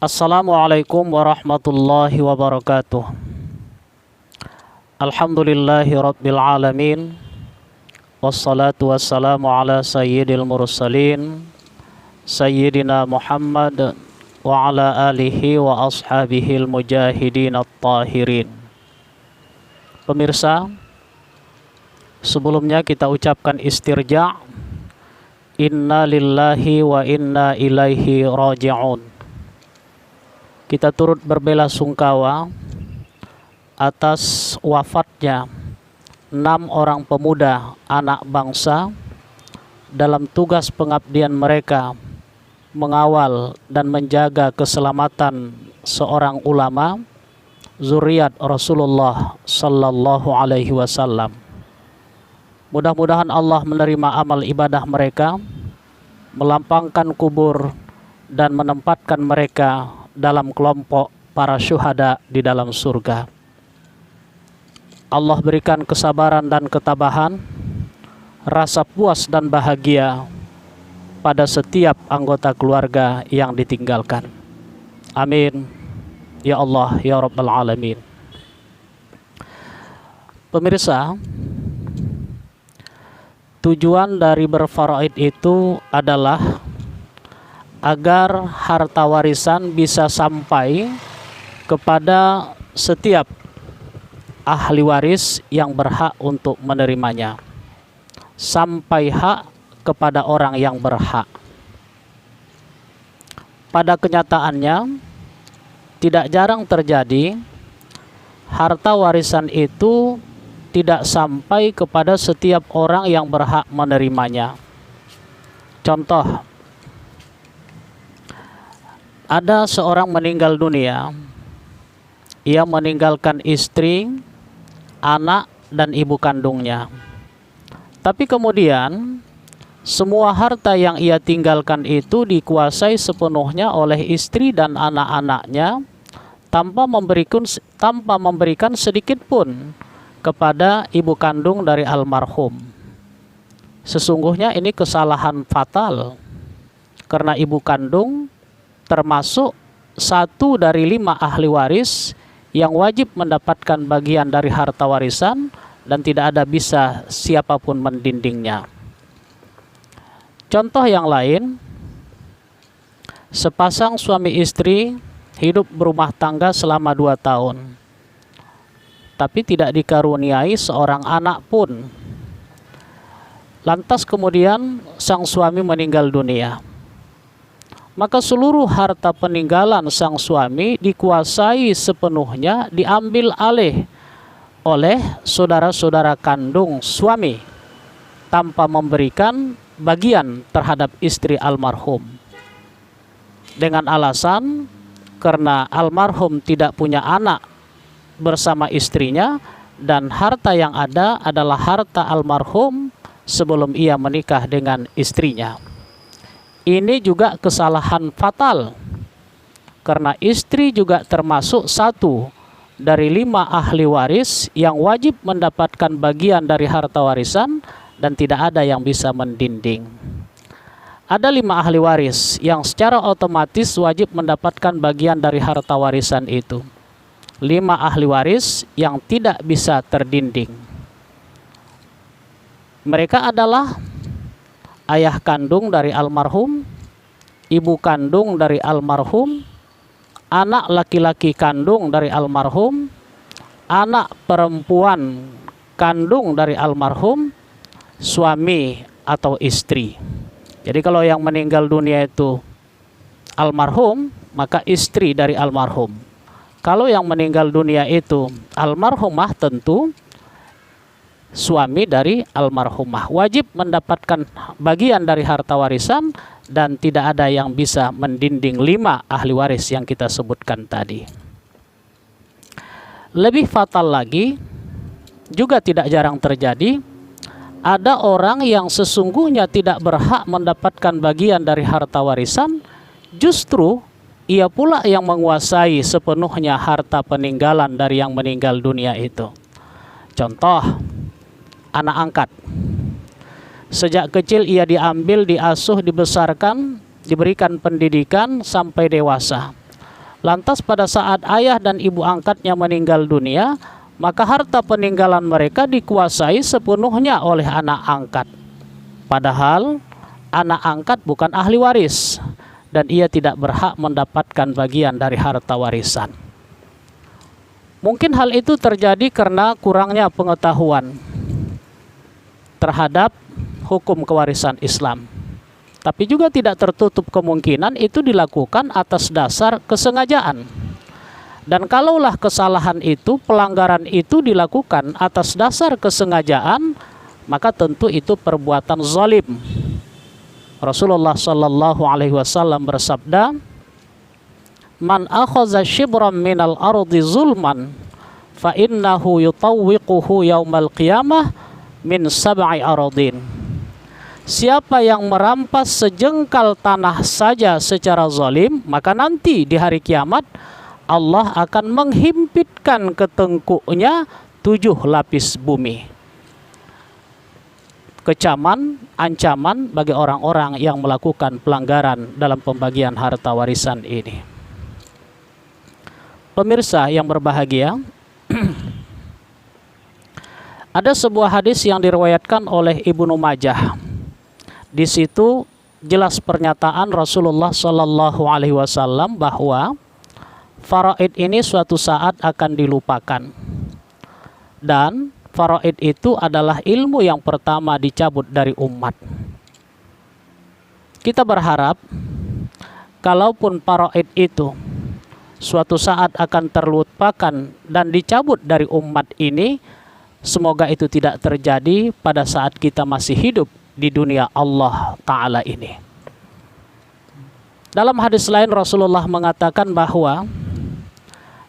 Assalamualaikum warahmatullahi wabarakatuh. Alhamdulillahi rabbil alamin. Wassalatu wassalamu ala sayyidil mursalin Sayyidina Muhammad wa ala alihi wa ashabihil mujahidin at-tahirin. Pemirsa, sebelumnya kita ucapkan istirja'. Inna lillahi wa inna ilaihi raji'un. Kita turut berbelasungkawa atas wafatnya 6 orang pemuda anak bangsa dalam tugas pengabdian mereka mengawal dan menjaga keselamatan seorang ulama zuriat Rasulullah sallallahu alaihi wasallam. Mudah-mudahan Allah menerima amal ibadah mereka, melampangkan kubur dan menempatkan mereka dalam kelompok para syuhada di dalam surga. Allah berikan kesabaran dan ketabahan, rasa puas dan bahagia pada setiap anggota keluarga yang ditinggalkan. Amin. Ya Allah, ya Rabbal Alamin. Pemirsa, tujuan dari berfaraid itu adalah agar harta warisan bisa sampai kepada setiap ahli waris yang berhak untuk menerimanya, sampai hak kepada orang yang berhak. Pada kenyataannya, tidak jarang terjadi harta warisan itu tidak sampai kepada setiap orang yang berhak menerimanya. Contoh, ada seorang meninggal dunia, ia meninggalkan istri, anak, dan ibu kandungnya. Tapi kemudian semua harta yang ia tinggalkan itu dikuasai sepenuhnya oleh istri dan anak-anaknya tanpa memberikan sedikit pun kepada ibu kandung dari almarhum. Sesungguhnya ini kesalahan fatal, karena ibu kandung termasuk 1 dari 5 ahli waris yang wajib mendapatkan bagian dari harta warisan dan tidak ada bisa siapapun mendindingnya. Contoh yang lain, sepasang suami istri hidup berumah tangga selama 2 tahun, tapi tidak dikaruniai seorang anak pun. Lantas kemudian sang suami meninggal dunia. Maka seluruh harta peninggalan sang suami dikuasai sepenuhnya, diambil alih oleh saudara-saudara kandung suami tanpa memberikan bagian terhadap istri almarhum. Dengan alasan karena almarhum tidak punya anak bersama istrinya dan harta yang ada adalah harta almarhum sebelum ia menikah dengan istrinya. Ini juga kesalahan fatal, karena istri juga termasuk 1 dari 5 ahli waris yang wajib mendapatkan bagian dari harta warisan dan tidak ada yang bisa mendinding. Ada 5 ahli waris yang secara otomatis wajib mendapatkan bagian dari harta warisan itu. 5 ahli waris yang tidak bisa terdinding. Mereka adalah ayah kandung dari almarhum, ibu kandung dari almarhum, anak laki-laki kandung dari almarhum, anak perempuan kandung dari almarhum, suami atau istri. Jadi kalau yang meninggal dunia itu almarhum, maka istri dari almarhum. Kalau yang meninggal dunia itu almarhumah, tentu suami dari almarhumah wajib mendapatkan bagian dari harta warisan dan tidak ada yang bisa mendinding 5 ahli waris yang kita sebutkan tadi. Lebih fatal lagi, juga tidak jarang terjadi, ada orang yang sesungguhnya tidak berhak mendapatkan bagian dari harta warisan, justru ia pula yang menguasai sepenuhnya harta peninggalan dari yang meninggal dunia itu. Contoh, anak angkat. Sejak kecil ia diambil, diasuh, dibesarkan, diberikan pendidikan sampai dewasa. Lantas pada saat ayah dan ibu angkatnya meninggal dunia, maka harta peninggalan mereka dikuasai sepenuhnya oleh anak angkat. Padahal anak angkat bukan ahli waris dan ia tidak berhak mendapatkan bagian dari harta warisan. Mungkin hal itu terjadi karena kurangnya pengetahuan terhadap hukum kewarisan Islam. Tapi juga tidak tertutup kemungkinan itu dilakukan atas dasar kesengajaan. Dan kalaulah kesalahan itu, pelanggaran itu dilakukan atas dasar kesengajaan, maka tentu itu perbuatan zalim. Rasulullah sallallahu alaihi wasallam bersabda, "Man akhadha shibran minal ardi zulman, fa innahu yutawwiquhu yaumal qiyamah min sab'i aradin." Siapa yang merampas sejengkal tanah saja secara zalim, maka nanti di hari kiamat Allah akan menghimpitkan ke tengkuknya 7 lapis bumi. Kecaman, ancaman bagi orang-orang yang melakukan pelanggaran dalam pembagian harta warisan ini. Pemirsa yang berbahagia, ada sebuah hadis yang diriwayatkan oleh Ibnu Majah. Di situ jelas pernyataan Rasulullah Shallallahu Alaihi Wasallam bahwa faraid ini suatu saat akan dilupakan, dan faraid itu adalah ilmu yang pertama dicabut dari umat. Kita berharap kalaupun faraid itu suatu saat akan terlupakan dan dicabut dari umat ini, semoga itu tidak terjadi pada saat kita masih hidup di dunia Allah Ta'ala ini. Dalam hadis lain Rasulullah mengatakan bahwa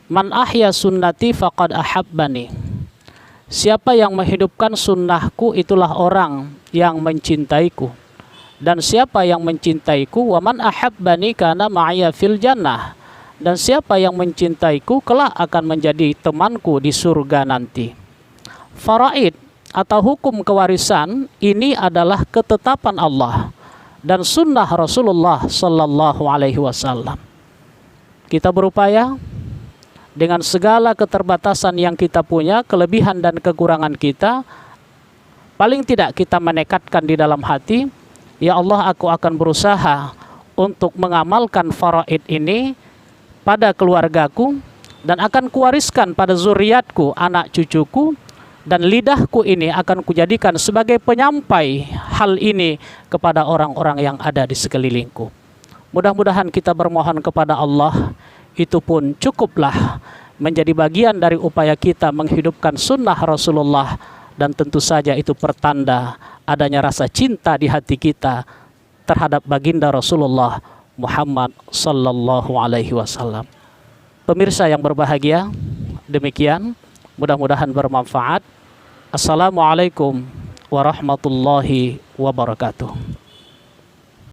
man ahya sunnati faqad ahabbani. Siapa yang menghidupkan sunnahku itulah orang yang mencintaiku. Dan siapa yang mencintaiku, wa man ahabbani kana ma'aya fil jannah. Dan siapa yang mencintaiku kelak akan menjadi temanku di surga nanti. Faraid atau hukum kewarisan ini adalah ketetapan Allah dan sunnah Rasulullah Sallallahu Alaihi Wasallam. Kita berupaya dengan segala keterbatasan yang kita punya, kelebihan dan kekurangan kita, paling tidak kita menekadkan di dalam hati, ya Allah, aku akan berusaha untuk mengamalkan faraid ini pada keluargaku dan akan kuwariskan pada zuriatku, anak cucuku, dan lidahku ini akan kujadikan sebagai penyampai hal ini kepada orang-orang yang ada di sekelilingku. Mudah-mudahan kita bermohon kepada Allah, itu pun cukuplah menjadi bagian dari upaya kita menghidupkan sunnah Rasulullah, dan tentu saja itu pertanda adanya rasa cinta di hati kita terhadap baginda Rasulullah Muhammad Sallallahu Alaihi Wasallam. Pemirsa yang berbahagia, demikian, mudah-mudahan bermanfaat. Assalamualaikum warahmatullahi wabarakatuh.